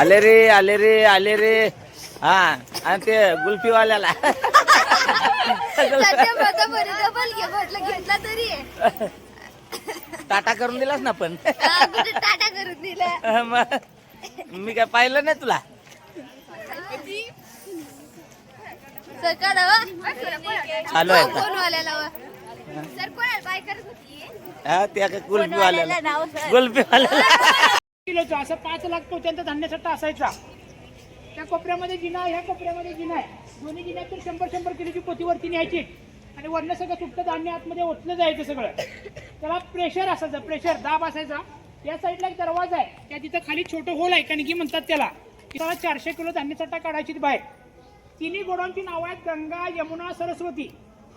आले रे आले रे आले रे. हा आणि ते गुल्फीवाल्याला घेतला तरी टाटा करून दिलास ना पण. टाटा करून दिला. मग मी काय पाहिलं नाही तुला. सकाळ चालू आहे का? फोनवाल्याला सर कोणाला बाय करत होती. हा त्या गुल्फीवाल्याला गुल्फीवाल्याला किलोचा असं 5 लाख पोत्यांचा धान्यसाठा असायचा. त्या कोपऱ्यामध्ये जिना, ह्या कोपऱ्यामध्ये जिना आहे. दोन्ही जिन्यातून 100-100 किलोची पोती वरती न्यायची आणि वरनं सगळं सुट्ट धान्य आतमध्ये ओतलं जायचं सगळं. त्याला प्रेशर असायचं, प्रेशर दाब असायचा. या साईडला एक दरवाजा आहे, त्या तिथं खाली छोटं होल आहे, कणगी म्हणतात त्याला. त्याला 400 किलो धान्यसाठा काढायची बाहेर. तिन्ही गोडांची नावं आहेत गंगा, यमुना, सरस्वती.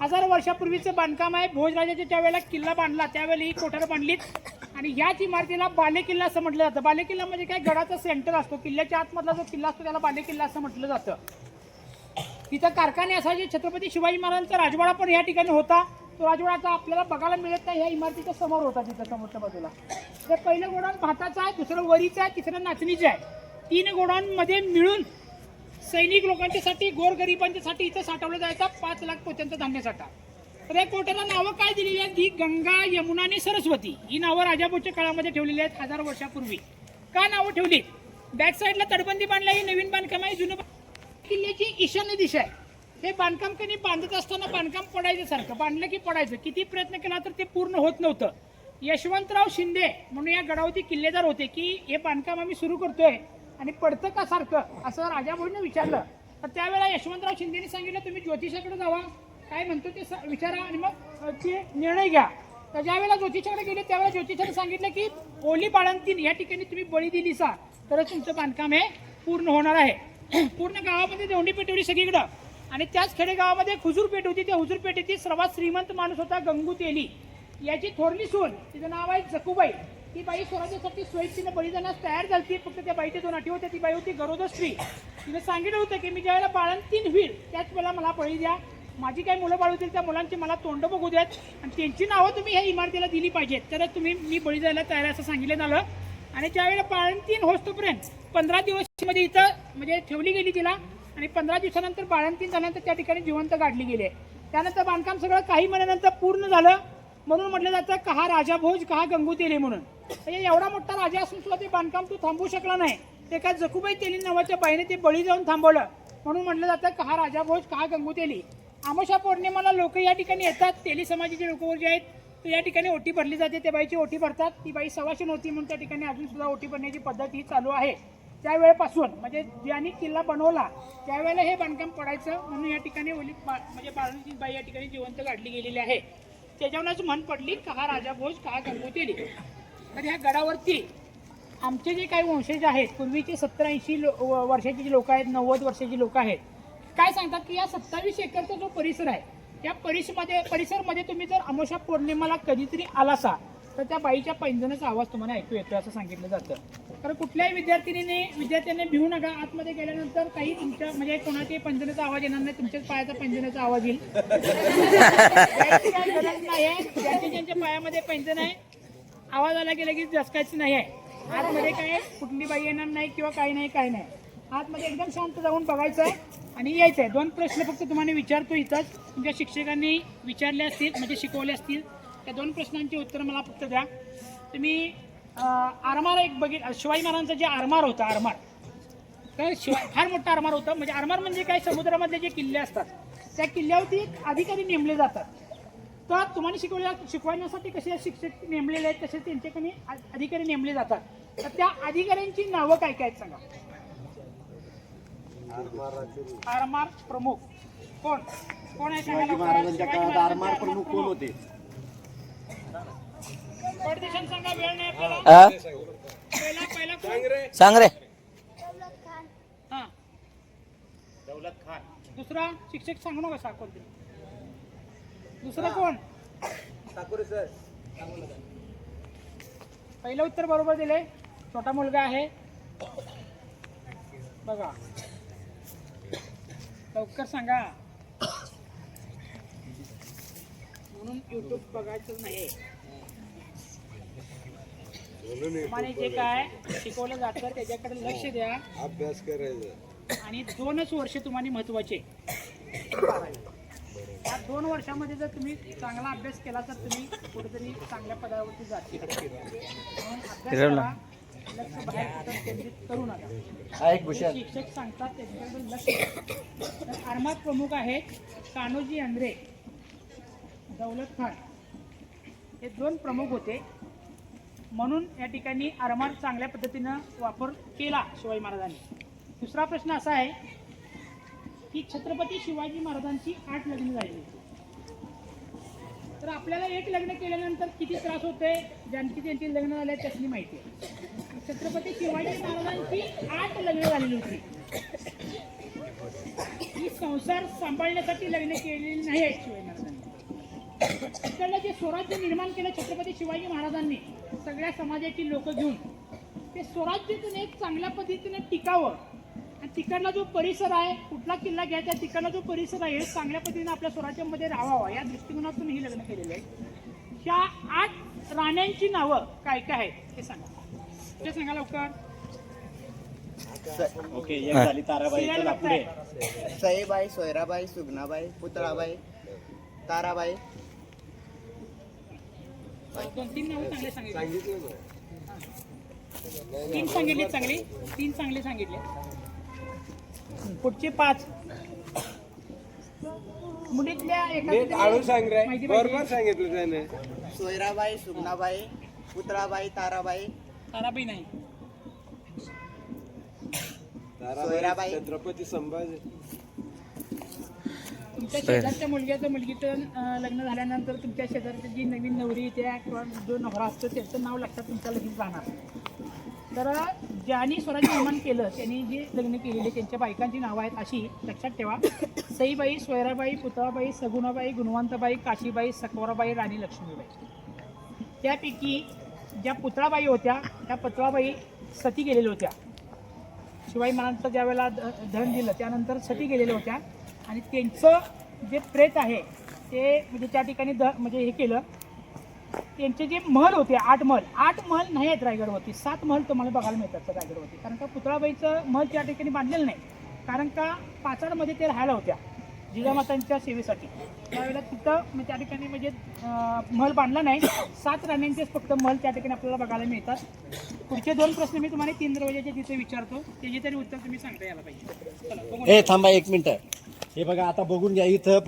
1000 वर्षापूर्वीचं बांधकाम आहे. भोजराजाच्या ज्या वेळेला किल्ला बांधला त्यावेळेला ही कोठार बांधलीत आणि याच इमारतीला बालेकिल्ला असं म्हटलं जातं. बालेकिल्ला म्हणजे काय, गडाचा सेंटर असतो. किल्ल्याच्या आतमधला जो किल्ला असतो त्याला बालेकिल्ला असं म्हटलं जातं. तिथं कारखाने असायचे. छत्रपती शिवाजी महाराजांचा राजवाडा पण या ठिकाणी होता. तो राजवाडा आपल्याला बघायला मिळत नाही. ह्या इमारतीच्या समोर होता, तिथं समोरच्या बाजूला. तर पहिलं गोडाऊन भाताचं आहे, दुसरं वरीचं आहे, तिसरं नाचणीचं आहे. 3 गोडाऊनमध्ये मिळून सैनिक लोकांच्यासाठी, गोरगरिबांच्यासाठी इथं साठवलं जायचा 5 लाख पोत्यांचा धान्यसाठा. तर या कोट्याला नावं काय दिलेली आहेत? ही गंगा, यमुना आणि सरस्वती ही नावं राजाभाऊच्या काळामध्ये ठेवलेली आहेत 1000 वर्षापूर्वी. का नावं ठेवली? बॅक साईडला तटबंदी बांधली, ही नवीन बांधकाम आहे. जुनं किल्ल्याची ईशान्य दिशा आहे. हे बांधकाम कधी बांधत असताना बांधकाम पडायचं सारखं, बांधलं की पडायचं. किती प्रयत्न केला तर ते पूर्ण होत नव्हतं. यशवंतराव शिंदे म्हणून या गडावरती किल्लेदार होते की हे बांधकाम आम्ही सुरू करतोय आणि पडतं का सारखं, असं राजाभाऊने विचारलं. तर त्यावेळेला यशवंतराव शिंदेने सांगितलं तुम्ही ज्योतिषाकडे जावा, काय म्हणतो ते विचारा आणि मग ते निर्णय घ्या. तर ज्या वेळेला ज्योतिषाकडे गेले त्यावेळेला ज्योतिषाने सांगितलं की ओली बाळंतीण या ठिकाणी तुम्ही बळी दिली सा तरच तुमचं बांधकाम हे पूर्ण होणार आहे. पूर्ण गावामध्ये दौंडी पेट होती सगळीकडं आणि त्याच खेडेगावामध्ये खुजूर पेठ होती. त्या हुजूर पेठेतील सर्वात श्रीमंत माणूस होता गंगू तेली. याची थोरली सून, तिचं नाव आहे जकूबाई. ती बाई स्वराज्यासाठी स्वयंतीनं बलिदानास तयार झाली. फक्त त्या बाईचे 2 अटी होत्या. ती बाई होती गरोदर स्त्री. तिने सांगितलं होतं की मी ज्यावेळेला बाळंतीण होईल त्याच वेळेला मला बळी द्या. माझी काही मुलं बाळ होतील त्या मुलांची मला तोंड बघू द्यात आणि त्यांची नावं तुम्ही ह्या इमारतीला दिली पाहिजेत तरच तुम्ही मी बळी द्यायला तयार असं सांगितलं झालं. आणि ज्यावेळेला बाळंतीण होतोपर्यंत 15 दिवसमध्ये इथं म्हणजे ठेवली गेली तिला आणि 15 दिवसानंतर बाळंतीण झाल्यानंतर त्या ठिकाणी जिवंत काढली गेली. त्यानंतर बांधकाम सगळं काही महिन्यानंतर पूर्ण झालं. म्हणून म्हटलं जातं कहा राजा भोज कहा गंगू तेली म्हणून. म्हणजे एवढा मोठा राजा असून सुद्धा ते बांधकाम तू थांबवू शकला नाही. ते काय जकूबाई तेली नावाच्या बाईने ते बळी जाऊन थांबवलं. म्हणून म्हटलं जातं कहा राजा भोज कहा गंगू तेली. आमोशा पौर्णिमेला लोक या ठिकाणी येतात. तेली समाजाचे लोक जे आहेत तर या ठिकाणी ओटी भरली जाते. त्या बाईची ओटी भरतात. ती बाई सवाशीण होती म्हणून त्या ठिकाणी अजून सुद्धा ओटी भरण्याची पद्धत ही चालू आहे. त्यावेळेपासून म्हणजे ज्यांनी किल्ला बनवला त्यावेळेला हे बांधकाम पडायचं म्हणून या ठिकाणी ओली म्हणजे बाळंतीण बाई या ठिकाणी जिवंत काढली गेलेली आहे. त्याच्यावरच म्हण पडली कहा राजा भोज कहा गंगू तेली. तर ह्या गडावरती आमचे जे काही वंशज आहेत पूर्वीचे 70-80 वर्षाची जी लोक आहेत, 90 वर्षाची लोक आहेत, काय सांगतात की या 27 एकरचा जो परिसर आहे त्या परिसरमध्ये तुम्ही जर अमावस्या पौर्णिमेला कधीतरी आलासा तर त्या बाईच्या पैंजणाचा आवाज तुम्हाला ऐकू येतो असं सांगितलं जातं. कारण कुठल्याही विद्यार्थ्याने भिवू नका. आतमध्ये गेल्यानंतर काही तुमच्या म्हणजे कोणाच्याही पैंजणाचा आवाज येणार नाही, तुमच्याच पायाचा पैंजणाचा आवाज येईल. गरज नाही आहे. ज्यांच्या पायामध्ये पैंजण आहे आवाज आला गेला की जसकायचं नाही आहे. आतमध्ये काय कुठली बाई येणार नाही किंवा काही नाही. आतमध्ये एकदम शांत जाऊन बघायचं आहे आणि यायचं आहे. 2 प्रश्न फक्त तुम्हाला विचारतो इथंच. तुमच्या शिक्षकांनी विचारले असतील म्हणजे शिकवले असतील. त्या 2 प्रश्नांची उत्तर मला फक्त द्या. तुम्ही आरमार एक शिवाजी महाराजांचा जे आरमार होता, आरमार तर फार मोठा आरमार होता. म्हणजे आरमार म्हणजे काय, समुद्रामधले जे किल्ले असतात त्या किल्ल्यावरती अधिकारी नेमले जातात. तर तुम्हाला शिकवण्यासाठी कसे शिक्षक नेमलेले आहेत तसे त्यांच्याकडे अधिकारी नेमले जातात. तर त्या अधिकाऱ्यांची नावं काय काय आहेत सांगा. आरमार प्रमुख कोण आहे सांगा. आरमार प्रमुख कोण होते? परदेशात सांगा, वेळ नाही आपल्याला. पहिला कोण? सांग रे. हा दौलत खान. दुसरा शिक्षक सांगू नका साकोर. दुसरं कोण? सर. पहिलं उत्तर बरोबर दिले. छोटा मुलगा आहे बघा, लवकर सांगा. म्हणून YouTube बघायचं नाही. तुम्हाला जे काय शिकवलं जातं त्याच्याकडे लक्ष द्या. अभ्यास करायचा. आणि 2च वर्ष तुम्हाला महत्वाचे. या 2 वर्षामध्ये जर तुम्ही चांगला अभ्यास केला तर तुम्ही कुठेतरी चांगल्या पदावरती जातील. म्हणून अभ्यास करा, लक्ष बाहेर कुठं केंद्रित करू नका. जे शिक्षक सांगतात त्याच्याकडे लक्ष द्या. तर आरमार प्रमुख आहेत कान्होजी आंग्रे, दौलत खान, हे 2 प्रमुख होते. म्हणून या ठिकाणी आरमार चांगल्या पद्धतीनं वापर केला शिवाजी महाराजांनी. दुसरा प्रश्न असा आहे की छत्रपती शिवाजी महाराजांची 8 लग्न झालेली. तर आपल्याला 1 लग्न केल्यानंतर किती त्रास होते ज्यांची लग्न झाले त्याची माहिती आहे. छत्रपती शिवाजी महाराजांची 8 लग्न झालेली होती. ही संसार सांभाळण्यासाठी लग्न केलेली नाही आहेत शिवाजी महाराजांनी. तिकडलं जे स्वराज्य निर्माण केलं छत्रपती शिवाजी महाराजांनी सगळ्या समाजाची लोक घेऊन, ते स्वराज्यातून एक चांगल्या पद्धतीने टिकावं. आणि तिकडला जो परिसर आहे, कुठला किल्ला घ्यायचा, तिकडला जो परिसर आहे चांगल्या पद्धतीने आपल्या स्वराज्यामध्ये राहावा या दृष्टिकोनातून ही लग्न केलेलं आहे. ह्या 8 राण्यांची नावं काय काय आहेत ते सांगा. ते सांगा लवकर. ओके, एक झाली ताराबाई. सिरियल बघताय. सईबाई, सोयराबाई, सुगनाबाई, पुतळाबाई, ताराबाई. 2-3 नावं चांगले सांगितले. सांगितलं ना. 3 सांगितले चांगले, 3 चांगले सांगितले. पुढचे 5 मुलीतल्या नीट आळू सांग रे. माहिती बरोबर पाहिजे. सांगितलं त्याने. सोयराबाई, सुगनाबाई, पुतळाबाई, ताराबाई. ताराबाई नाही. ताराबाई, सोयराबाई. छत्रपती संभाजी. तुमच्या शेजारच्या मुलगीचं लग्न झाल्यानंतर तुमच्या शेजारची जी नवीन नवरी त्या किंवा जो नवरा असतो त्याचं नाव लक्षात तुमच्या लगेच राहणार. तर ज्यांनी स्वराज्य निर्माण केलं त्यांनी जे लग्न केलेले त्यांच्या बायकांची नावं आहेत अशी लक्षात ठेवा. सईबाई, सोयराबाई, पुतळाबाई, सगुणाबाई, गुणवंतबाई, काशीबाई, सकवराबाई, राणी लक्ष्मीबाई. त्यापैकी ज्या पुतळाबाई होत्या त्या पुतळाबाई सती गेलेल्या होत्या. शिवाजी महाराजांचं ज्यावेळेला धन दिलं त्यानंतर सती गेलेल्या होत्या. आणि त्यांचं जे प्रेत आहे ते म्हणजे त्या ठिकाणी म्हणजे हे केलं. त्यांचे जे महल होते 8 महल नाही आहेत रायगडवरती. 7 महल तुम्हाला बघायला मिळतात रायगडवरती. कारण का पुतळाबाईचं महल त्या ठिकाणी बांधलेलं नाही. कारण का पाचाडमध्ये ते राहायला होत्या जिजामातांच्या सेवेसाठी. त्यावेळेला तिथं त्या ठिकाणी म्हणजे महल बांधला नाही. 7 राण्यांचेच फक्त महल त्या ठिकाणी आपल्याला बघायला मिळतात. पुढचे 2 प्रश्न मी तुम्हाला 3 दरवाजाचे तिथे विचारतो, त्याचे तरी उत्तर तुम्ही सांगता यायला पाहिजे. चला बघू. थांबा 1 मिनिट. हे बघा आता बघून घ्या इथं